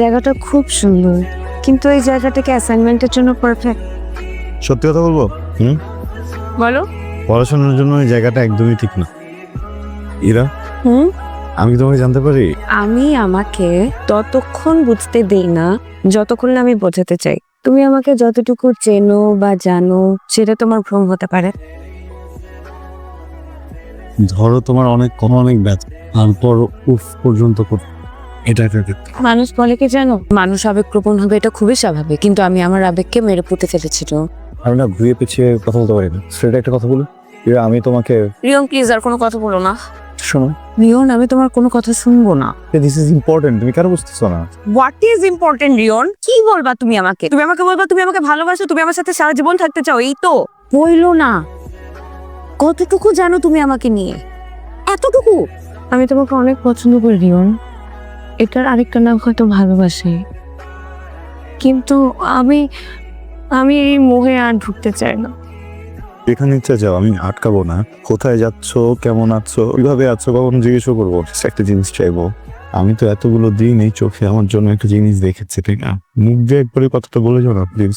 জায়গাটা খুব সুন্দর, কিন্তু এই জায়গাটাকে অ্যাসাইনমেন্টের জন্য পারফেক্ট। সত্যি কথা বলবো, বলো। পড়াশোনার জন্য এই জায়গাটা একদমই ঠিক না। ইরা, আমি তোমাকে জানতে পারি? আমি আমাকে ততক্ষণ বুঝতে দেই না যতক্ষণ না আমি বোঝাতে চাই। তুমি আমাকে যতটুকু চেনো বা জানো সেটা তোমার ভ্রম হতে পারে। ধরো তোমার অনেক ব্যথা, তারপর উফ পর্যন্ত এটা মানুষ বলে কি জানো, মানুষ আবেগপ্রবণ হবে, এটা খুবই স্বাভাবিক, কিন্তু আমি আমার আবেগকে মেরে পুঁতে ফেলেছিল। আমি না ঘুরিয়ে পেঁচিয়ে কথা বলতে পারি না। সেটা একটা কথা বলি, ইরা, আমি তোমাকে রিয়ন প্লিজ আর কোনো কথা বলো না। শোনো, রিয়ন আমি তোমার কোনো কথা শুনবো না। দিস ইজ ইম্পর্টেন্ট, তুমি কেন বুঝতেছো না? What is important reason? কি বলবা তুমি আমাকে? তুমি আমাকে বলবা তুমি আমাকে ভালোবাসো, তুমি আমার সাথে সারা জীবন থাকতে চাও, এই তো বইলো না। কতটুকু জানো তুমি আমাকে নিয়ে? এতটুকু? আমি তোমাকে অনেক পছন্দ করি রিয়ন, এটার আরেকটা নাম হয়তো ভালোবাসি, কিন্তু আমি আমি এই মোহে আর ঢুকতে চাই না। যেখানে ইচ্ছা যাও, আমি আটকাবো না। কোথায় যাচ্ছ, কেমন আছো, কিভাবে আছো, কখনো জিজ্ঞেসও করবো। একটা জিনিস চাইবো, আমি তো এতগুলো দিন এই চোখে আমার জন্য একটা জিনিস দেখেছি, ঠিক না? মুখ দিয়ে একবারই কথাটা বলে যাও না প্লিজ।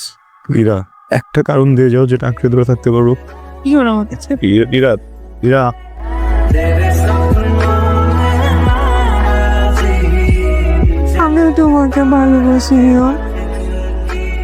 ইরা, একটা কারণ দিয়ে যাও যেটা আঁকড়ে ধরে থাকতে পারবো। কি হলো আমার কাছে? ইরা, ইরা, আমি তোমাকে ভালোবাসি রিয়ন।